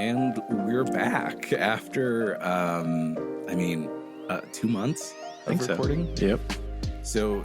And we're back after, 2 months of recording. So. Yep. So,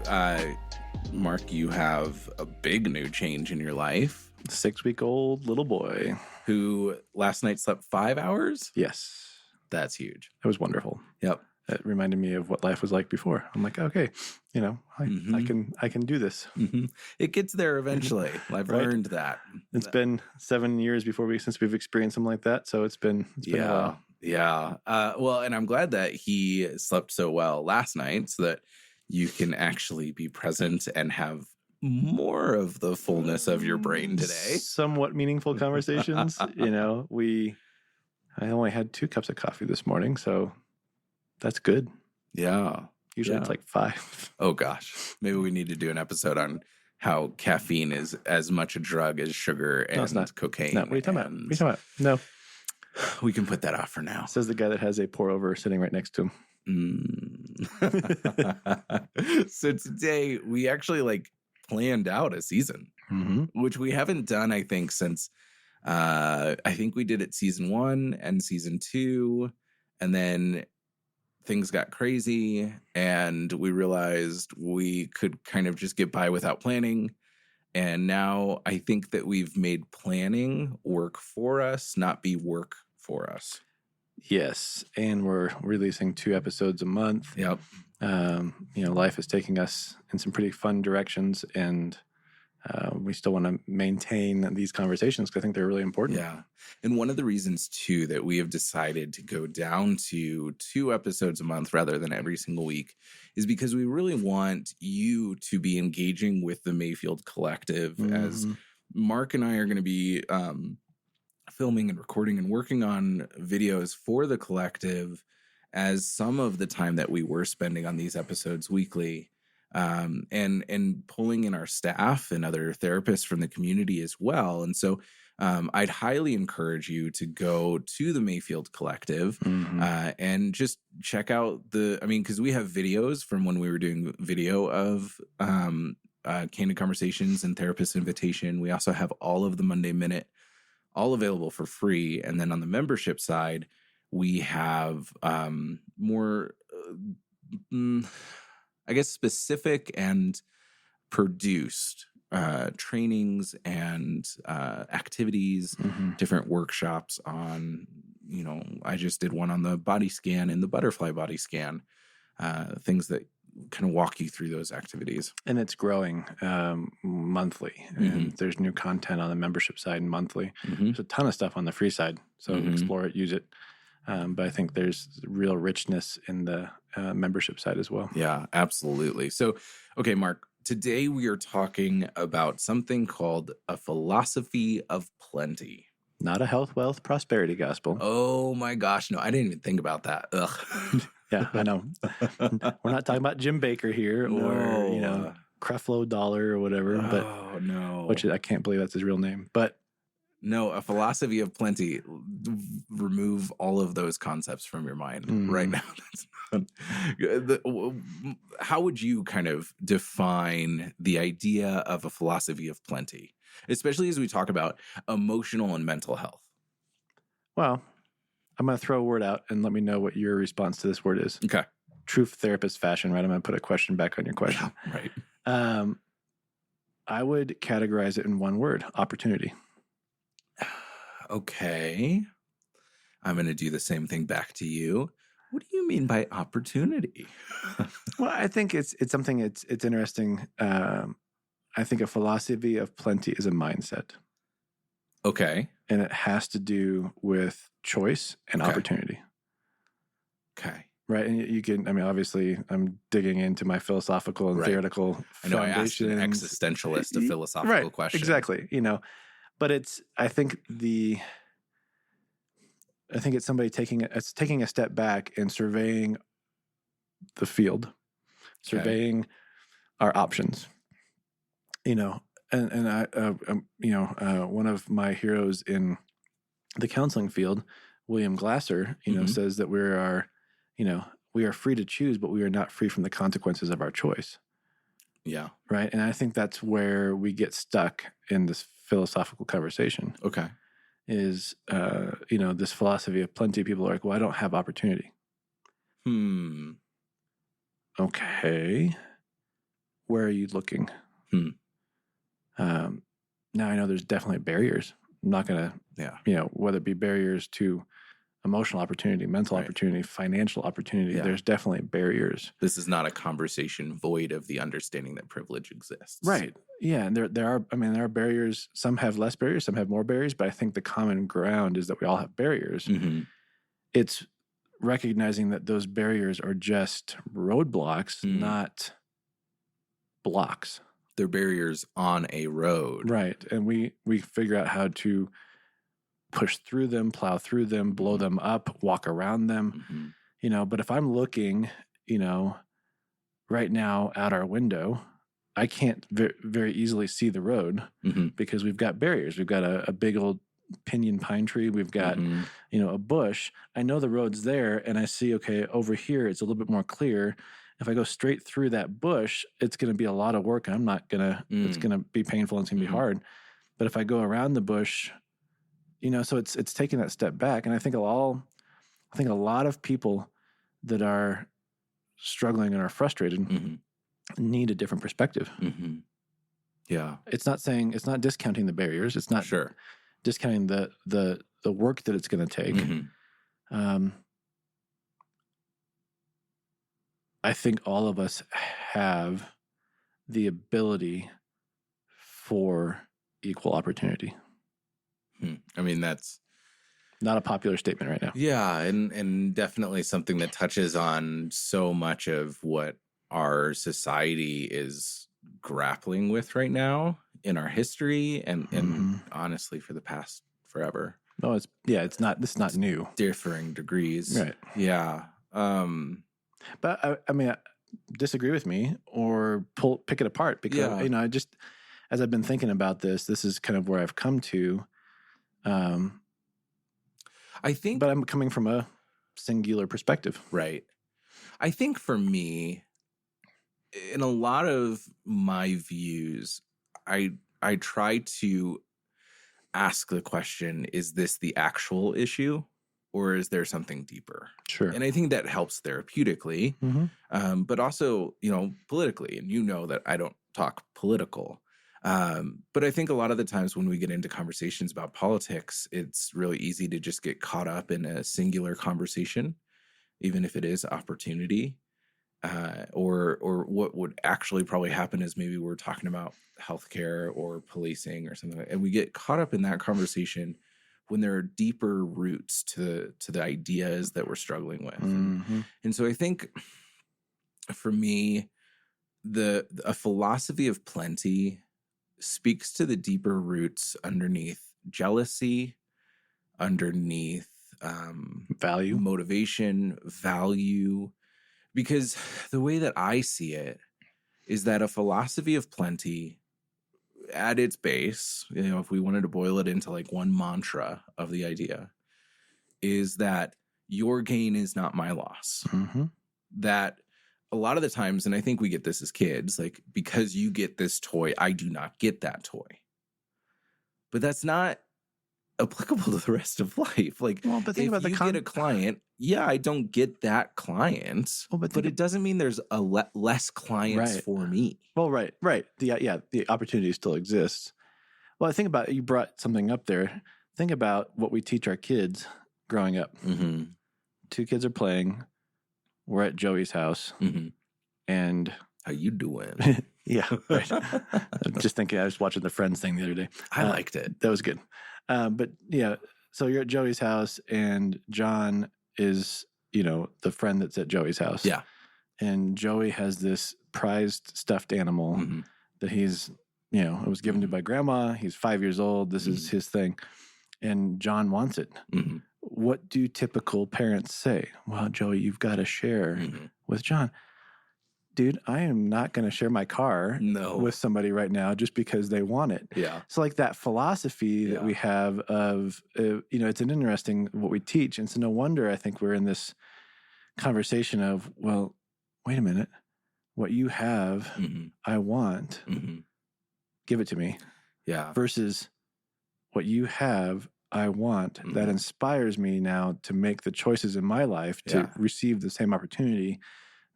Mark, you have a big new change in your life. 6-week-old little boy. Who last night slept 5 hours? Yes. That's huge. It was wonderful. Yep. It reminded me of what life was like before. I'm like, okay, I can do this. Mm-hmm. It gets there eventually. I've learned that. It's been 7 years since we've experienced something like that. So it's been a while. Yeah. Well, and I'm glad that he slept so well last night so that you can actually be present and have more of the fullness of your brain today. Somewhat meaningful conversations. I only had 2 cups of coffee this morning, so that's good. Yeah. Usually it's like 5. Oh, gosh. Maybe we need to do an episode on how caffeine is as much a drug as sugar and cocaine. No, what are you talking about? No. We can put that off for now. Says the guy that has a pour over sitting right next to him. So today we actually planned out a season, which we haven't done, I think, since I think we did it season 1 and season 2, and then things got crazy and we realized we could kind of just get by without planning. And now I think that we've made planning work for us, not be work for us. Yes. And we're releasing 2 episodes a month. Yep. Life is taking us in some pretty fun directions, and we still want to maintain these conversations because I think they're really important. Yeah. And one of the reasons, too, that we have decided to go down to 2 episodes a month rather than every single week is because we really want you to be engaging with the Mayfield Collective, as Mark and I are going to be filming and recording and working on videos for the collective, as some of the time that we were spending on these episodes weekly, and pulling in our staff and other therapists from the community as well. And so I'd highly encourage you to go to the Mayfield Collective and just check out because we have videos from when we were doing video of Candid Conversations and Therapist Invitation. We also have all of the Monday Minute, all available for free. And then on the membership side, we have more, specific and produced trainings and activities, different workshops on, I just did one on the body scan and the butterfly body scan, things that kind of walk you through those activities. And it's growing monthly. And there's new content on the membership side monthly. There's a ton of stuff on the free side. So explore it, use it. But I think there's real richness in the membership side as well. Yeah, absolutely. So, okay, Mark, today we are talking about something called a philosophy of plenty. Not a health, wealth, prosperity gospel. Oh my gosh. No, I didn't even think about that. Ugh. Yeah, I know. We're not talking about Jim Baker here or, Creflo Dollar or whatever. Oh, no. Which I can't believe that's his real name. But no, a philosophy of plenty. Remove all of those concepts from your mind right now. That's not, how would you kind of define the idea of a philosophy of plenty, especially as we talk about emotional and mental health? Well, I'm going to throw a word out and let me know what your response to this word is. Okay. Truth therapist fashion, right? I'm going to put a question back on your question. Yeah, right. I would categorize it in one word: opportunity. Okay. I'm going to do the same thing back to you. What do you mean by opportunity? Well, I think it's something it's interesting. I think a philosophy of plenty is a mindset. Okay. And it has to do with choice and opportunity. Okay. Right. And you can, obviously I'm digging into my philosophical and theoretical foundation. I know I asked an existentialist a philosophical question. Exactly. But I think it's somebody taking a step back and surveying the field, surveying our options, and one of my heroes in the counseling field, William Glasser, says that we are free to choose, but we are not free from the consequences of our choice. Yeah. Right. And I think that's where we get stuck in this philosophical conversation. Okay. is, this philosophy of plenty. People are like, well, I don't have opportunity. Okay. Where are you looking? Now I know there's definitely barriers. I'm not going to, whether it be barriers to emotional opportunity, mental opportunity, financial opportunity, there's definitely barriers. This is not a conversation void of the understanding that privilege exists. Right. Yeah. And there are barriers. Some have less barriers, some have more barriers, but I think the common ground is that we all have barriers. It's recognizing that those barriers are just roadblocks, not blocks. They're barriers on a road. Right. And we figure out how to push through them, plow through them, blow them up, walk around them. But if I'm looking, right now out our window, I can't very easily see the road because we've got barriers. We've got a big old pinyon pine tree. We've got, a bush. I know the road's there and I see, okay, over here, it's a little bit more clear. If I go straight through that bush, it's going to be a lot of work. And I'm not going to, it's going to be painful and it's going to be hard. But if I go around the bush, so it's taking that step back. And I think a lot of people that are struggling and are frustrated need a different perspective. Yeah. It's not discounting the barriers. It's not discounting the work that it's going to take. I think all of us have the ability for equal opportunity. I mean, that's not a popular statement right now. Yeah, and definitely something that touches on so much of what our society is grappling with right now in our history and honestly for the past forever. No, it's not new. Differing degrees. Right. Yeah. But I mean, disagree with me or pick it apart because I just, as I've been thinking about this is kind of where I've come to. I think, but I'm coming from a singular perspective. Right. I think for me, in a lot of my views, I try to ask the question, is this the actual issue or is there something deeper? Sure. And I think that helps therapeutically, but also, politically. And that I don't talk political. But I think a lot of the times when we get into conversations about politics, it's really easy to just get caught up in a singular conversation, even if it is opportunity. Or what would actually probably happen is maybe we're talking about healthcare or policing or something, and we get caught up in that conversation when there are deeper roots to the ideas that we're struggling with. And so I think for me, a philosophy of plenty speaks to the deeper roots underneath jealousy, underneath value, motivation, value. Because the way that I see it is that a philosophy of plenty at its base, if we wanted to boil it into like one mantra of the idea, is that your gain is not my loss. That a lot of the times, and I think we get this as kids, like, because you get this toy, I do not get that toy. But that's not applicable to the rest of life. Like, but think about you get a client, I don't get that client, but it doesn't mean there's less clients for me. Well, right. The opportunity still exists. Well, I think about, you brought something up there. Think about what we teach our kids growing up. Two kids are playing. We're at Joey's house, and how you doing? Yeah, right. Just thinking, I was watching the Friends thing the other day. I liked it. That was good. But yeah, so you're at Joey's house, and John is, the friend that's at Joey's house. Yeah, and Joey has this prized stuffed animal that he's, it was given to by grandma. He's 5 years old. This is his thing, and John wants it. What do typical parents say? Well, Joey, you've got to share with John. Dude, I am not going to share my car with somebody right now just because they want it. Yeah. So like that philosophy that we have of, it's an interesting what we teach. And so no wonder I think we're in this conversation of, well, wait a minute. What you have, I want. Give it to me. Yeah. Versus what you have, I want that inspires me now to make the choices in my life to receive the same opportunity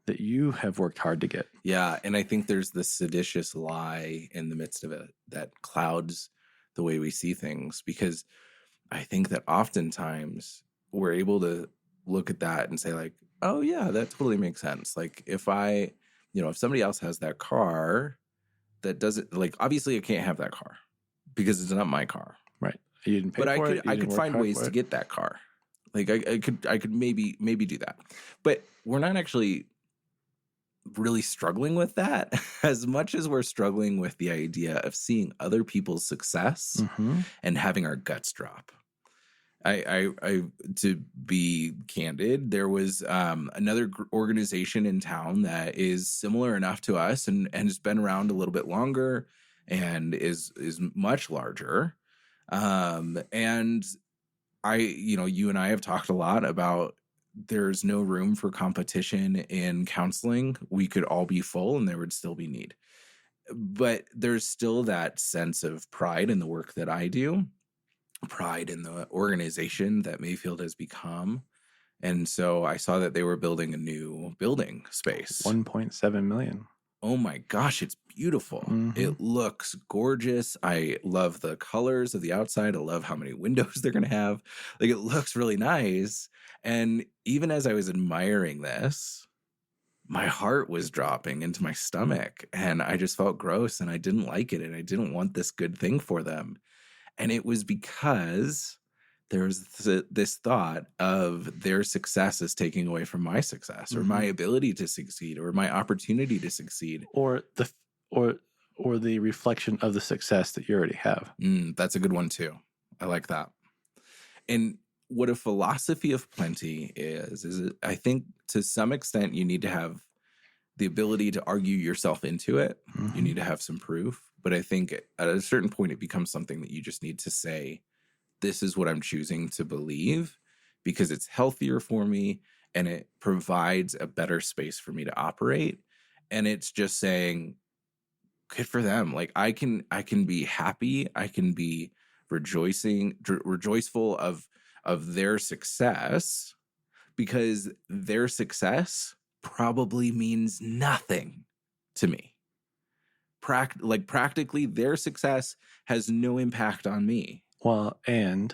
that you have worked hard to get. Yeah. And I think there's this seditious lie in the midst of it that clouds the way we see things, because I think that oftentimes we're able to look at that and say like, oh yeah, that totally makes sense. Like if if somebody else has that car that doesn't, like, obviously I can't have that car because it's not my car. Right. You didn't pay for it. I could find ways to get that car. Like I could maybe do that. But we're not actually really struggling with that as much as we're struggling with the idea of seeing other people's success and having our guts drop. I to be candid, there was another organization in town that is similar enough to us and has been around a little bit longer and is much larger. And you and I have talked a lot about there's no room for competition in counseling. We could all be full and there would still be need. But there's still that sense of pride in the work that I do, pride in the organization that Mayfield has become. And so I saw that they were building a new building space. 1.7 million. Oh my gosh, it's beautiful. It looks gorgeous. I love the colors of the outside. I love how many windows they're going to have. Like, it looks really nice. And even as I was admiring this, my heart was dropping into my stomach and I just felt gross and I didn't like it and I didn't want this good thing for them. And it was because there's this thought of their success is taking away from my success or my ability to succeed or my opportunity to succeed. Or the reflection of the success that you already have. That's a good one too. I like that. And what a philosophy of plenty is I think to some extent you need to have the ability to argue yourself into it. You need to have some proof. But I think at a certain point it becomes something that you just need to say, this is what I'm choosing to believe because it's healthier for me and it provides a better space for me to operate. And it's just saying, good for them. Like I can be happy. I can be rejoiceful of their success because their success probably means nothing to me. Practically their success has no impact on me. Well, and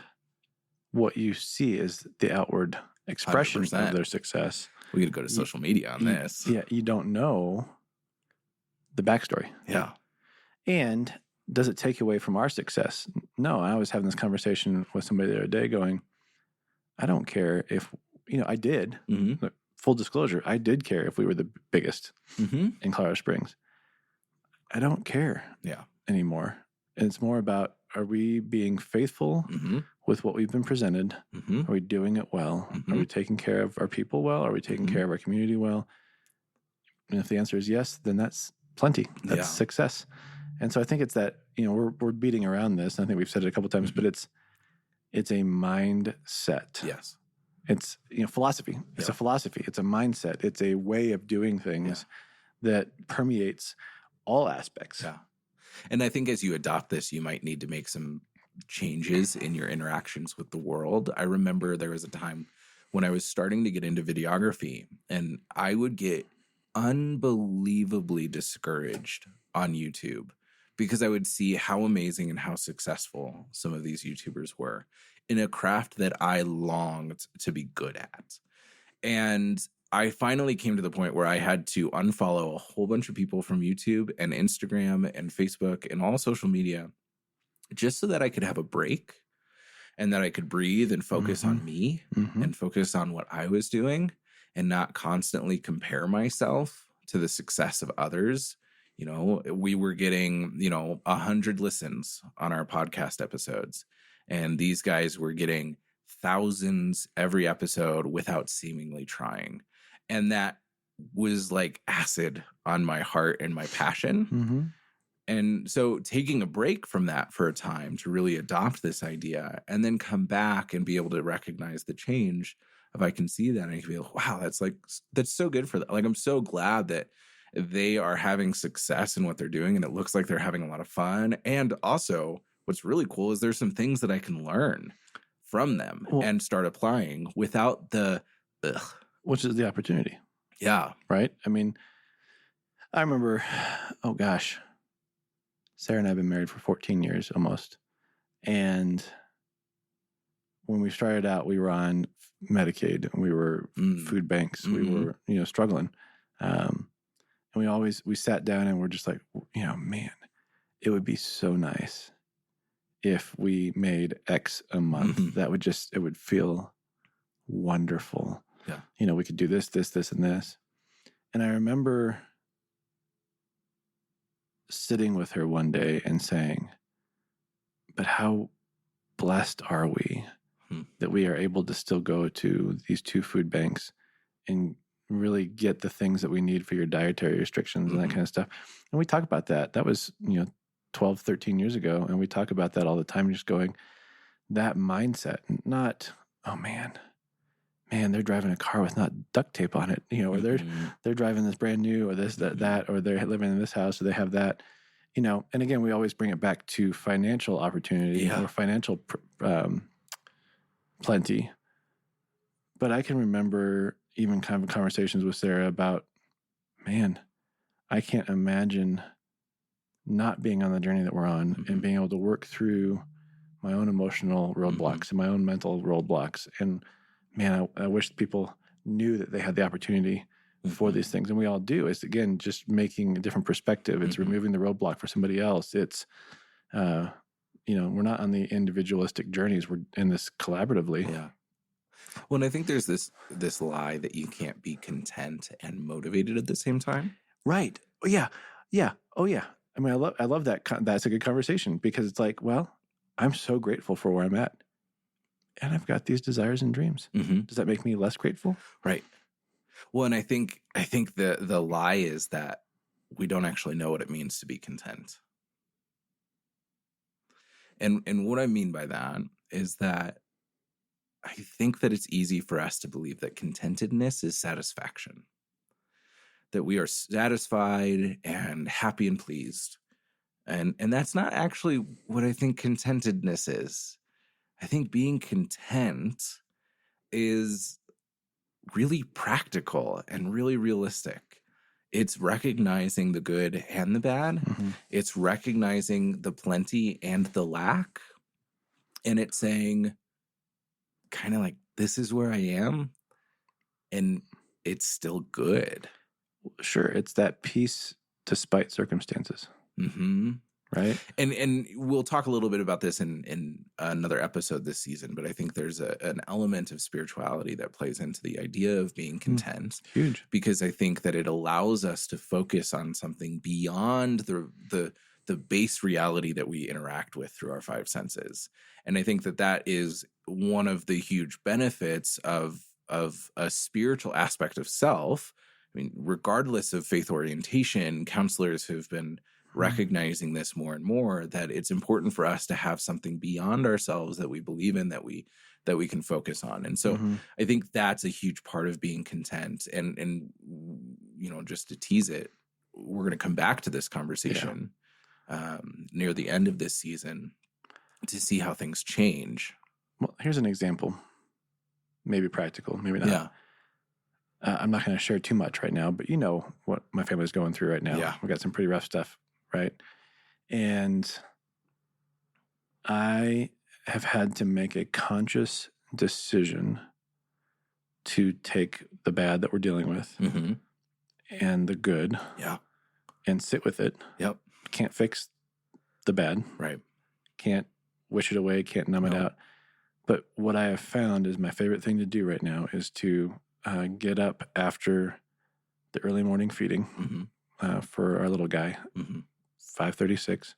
what you see is the outward expression 100%. Of their success. We got to go to social media on this. Yeah, you don't know the backstory. Yeah. And does it take away from our success? No, I was having this conversation with somebody the other day going, I don't care if, I did. Full disclosure, I did care if we were the biggest in Colorado Springs. I don't care anymore. And it's more about, are we being faithful with what we've been presented? Are we doing it well? Are we taking care of our people well? Are we taking care of our community well? And if the answer is yes, then that's plenty. That's success. And so I think it's that, we're beating around this. And I think we've said it a couple of times, but it's a mindset. Yes. It's, philosophy. It's a philosophy. It's a mindset. It's a way of doing things that permeates all aspects. Yeah. And I think as you adopt this, you might need to make some changes in your interactions with the world. I remember there was a time when I was starting to get into videography and I would get unbelievably discouraged on YouTube because I would see how amazing and how successful some of these YouTubers were in a craft that I longed to be good at. And I finally came to the point where I had to unfollow a whole bunch of people from YouTube and Instagram and Facebook and all social media just so that I could have a break and that I could breathe and focus on me and focus on what I was doing and not constantly compare myself to the success of others. We were getting, 100 listens on our podcast episodes, and these guys were getting thousands every episode without seemingly trying. And that was like acid on my heart and my passion. And so taking a break from that for a time to really adopt this idea and then come back and be able to recognize the change, if I can see that, and I can be like, wow, that's so good for them. Like, I'm so glad that they are having success in what they're doing and it looks like they're having a lot of fun. And also what's really cool is there's some things that I can learn from them and start applying without the ugh. Which is the opportunity. Yeah. Right? I mean, I remember, oh gosh, Sarah and I have been married for 14 years almost. And when we started out, we were on Medicaid, and we were food banks. We were, struggling. And we sat down and we're just like, man, it would be so nice if we made X a month. That would it would feel wonderful. Yeah. We could do this, and this. And I remember sitting with her one day and saying, but how blessed are we that we are able to still go to these 2 food banks and really get the things that we need for your dietary restrictions and that kind of stuff. And we talk about that. That was, 12, 13 years ago. And we talk about that all the time, just going, that mindset, not, oh man, they're driving a car with not duct tape on it, or they're driving this brand new, or this, that, or they're living in this house, or they have that, and again, we always bring it back to financial opportunity or financial plenty. But I can remember even kind of conversations with Sarah about, man, I can't imagine not being on the journey that we're on and being able to work through my own emotional roadblocks and my own mental roadblocks. And man, I wish people knew that they had the opportunity for these things. And we all do. It's, again, just making a different perspective. It's removing the roadblock for somebody else. It's, we're not on the individualistic journeys. We're in this collaboratively. Yeah. Well, and I think there's this lie that you can't be content and motivated at the same time. Right. Oh, yeah. Yeah. Oh, yeah. I mean, I love that. That's a good conversation, because it's like, well, I'm so grateful for where I'm at, and I've got these desires and dreams. Does that make me less grateful? Right. Well, and I think the lie is that we don't actually know what it means to be content. And what I mean by that is that I think that it's easy for us to believe that contentedness is satisfaction, that we are satisfied and happy and pleased. And that's not actually what I think contentedness is. I think being content is really practical and really realistic. It's recognizing the good and the bad. It's recognizing the plenty and the lack. And it's saying, kind of like, this is where I am, and it's still good. Sure. It's that peace despite circumstances. Right. And we'll talk a little bit about this in another episode this season, but I think there's an element of spirituality that plays into the idea of being content. Huge. Because I think that it allows us to focus on something beyond the base reality that we interact with through our 5 senses. And I think that is one of the huge benefits of a spiritual aspect of self. I mean, regardless of faith orientation, counselors have been recognizing this more and more, that it's important for us to have something beyond ourselves that we believe in, that we can focus on. And so I think that's a huge part of being content. And just to tease it, we're going to come back to this conversation near the end of this season to see how things change. Well, here's an example. Maybe practical, maybe not. Yeah. I'm not going to share too much right now, but you know what my family's going through right now. Yeah. We got some pretty rough stuff, right? And I have had to make a conscious decision to take the bad that we're dealing with and the good and sit with it. Yep. Can't fix the bad. Right. Can't wish it away, can't numb it out. But what I have found is my favorite thing to do right now is to get up after the early morning feeding for our little guy, 5:36,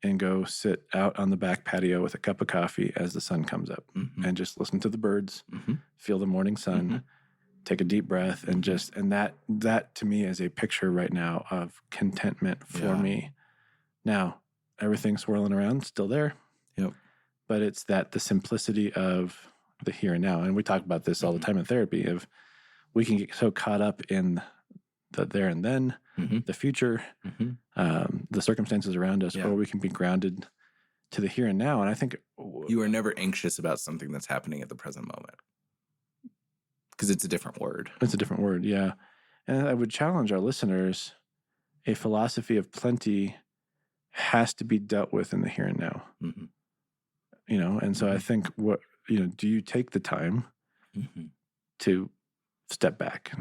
and go sit out on the back patio with a cup of coffee as the sun comes up and just listen to the birds, feel the morning sun, take a deep breath, and that to me is a picture right now of contentment for me. Now, everything swirling around, still there. Yep. But it's the simplicity of the here and now. And we talk about this all the time in therapy, of we can get so caught up in the there and then, the future, the circumstances around us, or we can be grounded to the here and now. And I think you are never anxious about something that's happening at the present moment, because it's a different word. It's a different word, yeah. And I would challenge our listeners, a philosophy of plenty has to be dealt with in the here and now. Mm-hmm. You know, and so I think do you take the time to step back?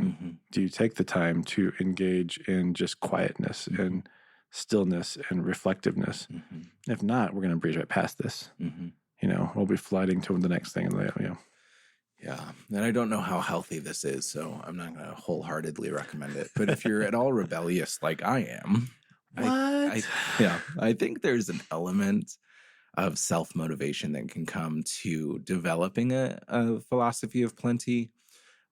Do you take the time to engage in just quietness and stillness and reflectiveness? If not, we're going to breeze right past this. You know, we'll be sliding to the next thing. Yeah. And I don't know how healthy this is, so I'm not going to wholeheartedly recommend it. But if you're at all rebellious like I am, I think there's an element of self-motivation that can come to developing a philosophy of plenty,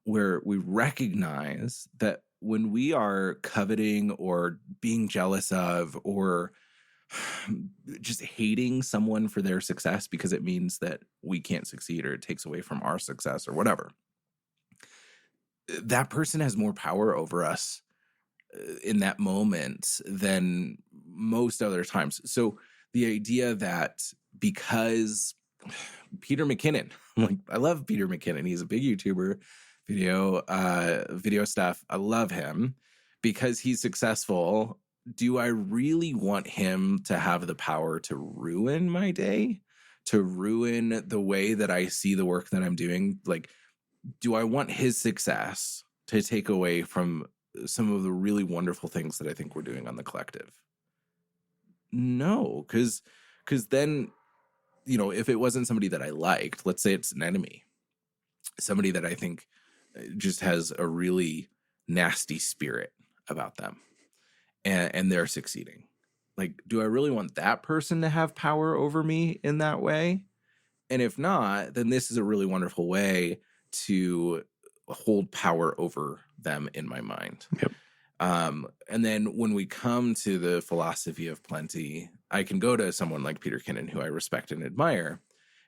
where we recognize that when we are coveting or being jealous of or just hating someone for their success because it means that we can't succeed or it takes away from our success or whatever, that person has more power over us in that moment than most other times. So the idea that because Peter McKinnon, I love Peter McKinnon. He's a big YouTuber, video stuff. I love him because he's successful. Do I really want him to have the power to ruin my day, to ruin the way that I see the work that I'm doing? Like, do I want his success to take away from some of the really wonderful things that I think we're doing on the collective? No, because then, if it wasn't somebody that I liked, let's say it's an enemy, somebody that I think just has a really nasty spirit about them, and they're succeeding. Like, do I really want that person to have power over me in that way? And if not, then this is a really wonderful way to hold power over them in my mind. Yep. And then when we come to the philosophy of plenty, I can go to someone like Peter McKinnon, who I respect and admire,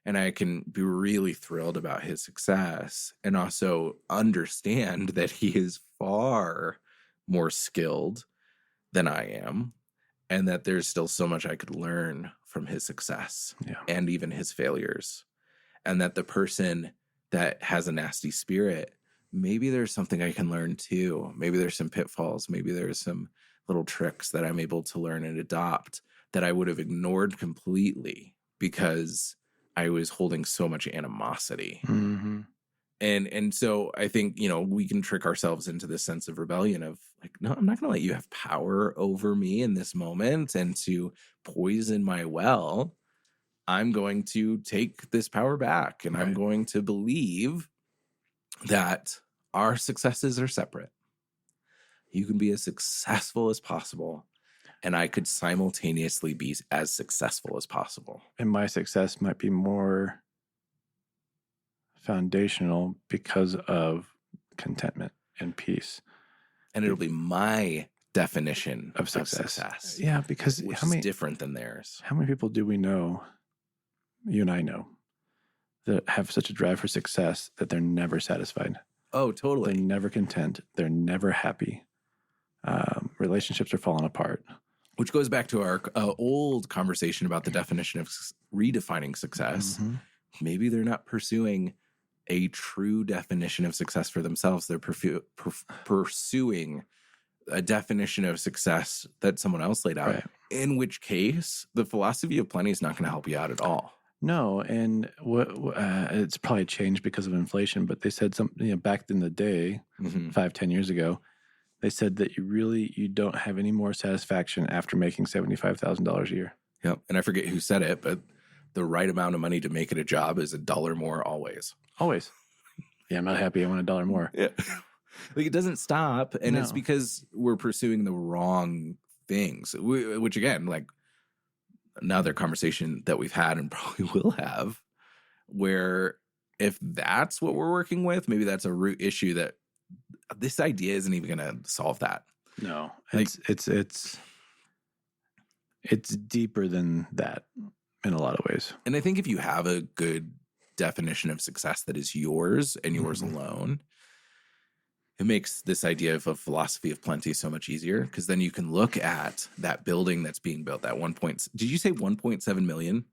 and I can be really thrilled about his success and also understand that he is far more skilled than I am, and that there's still so much I could learn from his success and even his failures. And that the person that has a nasty spirit, maybe there's something I can learn too. Maybe there's some pitfalls. Maybe there's some little tricks that I'm able to learn and adopt that I would have ignored completely because I was holding so much animosity. And so I think, we can trick ourselves into this sense of rebellion of like, no, I'm not going to let you have power over me in this moment and to poison my well. I'm going to take this power back, and I'm going to believe that our successes are separate. You can be as successful as possible, and I could simultaneously be as successful as possible. And my success might be more foundational because of contentment and peace. And it'll be my definition of success. Yeah, because which is different than theirs. How many people do we know, you and I know, that have such a drive for success that they're never satisfied? Oh, totally. They're never content. They're never happy. Relationships are falling apart. Which goes back to our old conversation about the definition of redefining success. Maybe they're not pursuing a true definition of success for themselves. They're pursuing a definition of success that someone else laid out, in which case the philosophy of plenty is not going to help you out at all. No, and it's probably changed because of inflation, but they said something back in the day, 5-10 years ago, they said that you don't have any more satisfaction after making $75,000 a year. Yep. And I forget who said it, but the right amount of money to make it a job is $1 more always. Always. Yeah, I'm not happy. I want $1 more. Yeah. Like, it doesn't stop. And it's because we're pursuing the wrong things, which again, like another conversation that we've had and probably will have, where if that's what we're working with, maybe that's a root issue that this idea isn't even going to solve that. No, it's deeper than that in a lot of ways. And I think if you have a good definition of success that is yours and yours alone, it makes this idea of a philosophy of plenty so much easier, because then you can look at that building that's being built, that did you say 1.7 million?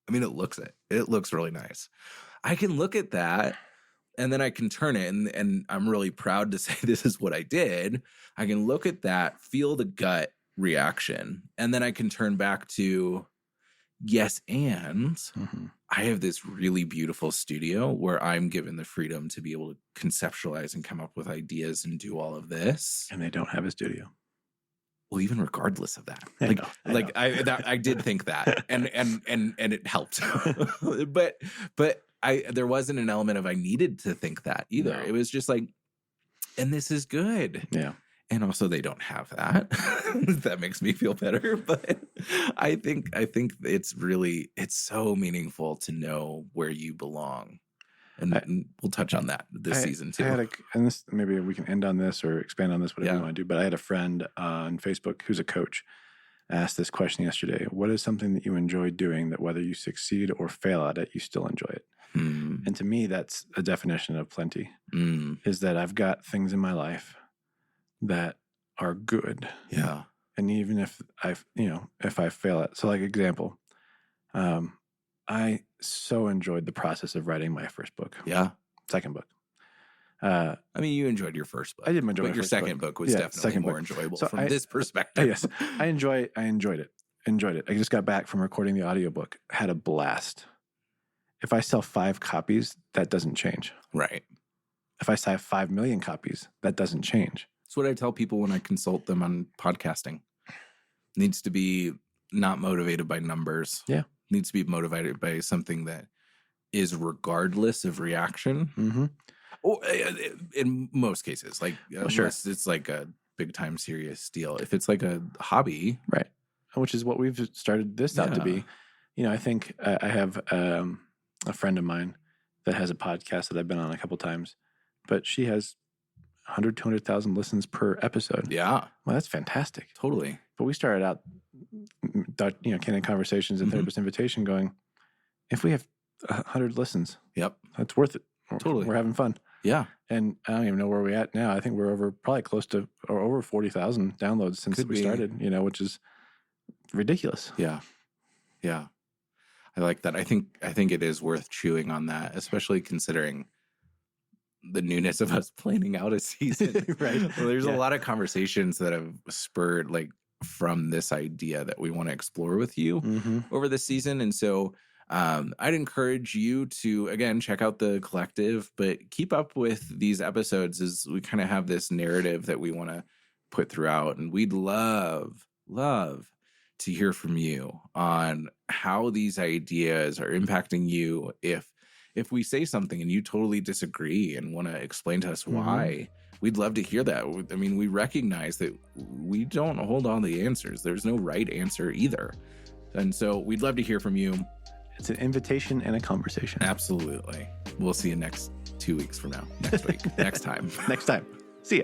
I mean, it looks really nice. I can look at that and then I can turn it, and I'm really proud to say this is what I did. I can look at that, feel the gut reaction, and then I can turn back to, yes, and I have this really beautiful studio where I'm given the freedom to be able to conceptualize and come up with ideas and do all of this. And they don't have a studio. Well, even regardless of that, I I did think that, and it helped, but there wasn't an element of I needed to think that either. No. It was just like, and this is good. Yeah. And also they don't have that. That makes me feel better. But I think it's so meaningful to know where you belong. And we'll touch on that this season too. And this, maybe we can end on this or expand on this, whatever you want to do. But I had a friend on Facebook who's a coach asked this question yesterday. What is something that you enjoy doing that whether you succeed or fail at it, you still enjoy it? And to me, that's a definition of plenty, is that I've got things in my life that are good. Yeah. And even if if I fail at, so like example, I so enjoyed the process of writing my first book. Yeah. Second book. I mean, you enjoyed your first book. I did enjoy but your second book was definitely more enjoyable from this perspective. Yes. I enjoyed it. I just got back from recording the audiobook. Had a blast. If I sell 5 copies, that doesn't change. Right. If I sell 5 million copies, that doesn't change. That's what I tell people when I consult them on podcasting. It needs to be not motivated by numbers. Yeah. It needs to be motivated by something that is regardless of reaction. Or in most cases, like unless it's like a big time serious deal. If it's like a hobby. Right. Which is what we've started this out to be. I think I have a friend of mine that has a podcast that I've been on a couple times, but she has 100, 200,000 listens per episode. Yeah. Well, that's fantastic. Totally. But we started out, Candid Conversations and Therapist Invitation going, if we have 100 listens, that's worth it. Totally. We're having fun. Yeah. And I don't even know where we're at now. I think we're probably close to or over 40,000 downloads since we started, which is ridiculous. Yeah. Yeah. I like that. I think it is worth chewing on that, especially considering the newness of us planning out a season. Right. Well, there's a lot of conversations that have spurred from this idea that we want to explore with you over this season. And so I'd encourage you to, again, check out the collective, but keep up with these episodes as we kind of have this narrative that we want to put throughout. And we'd love to hear from you on how these ideas are impacting you. If we say something and you totally disagree and want to explain to us why, we'd love to hear that. I mean, we recognize that we don't hold all the answers. There's no right answer either. And so we'd love to hear from you. It's an invitation and a conversation. Absolutely. We'll see you next 2 weeks from now. Next week. Next time. See ya.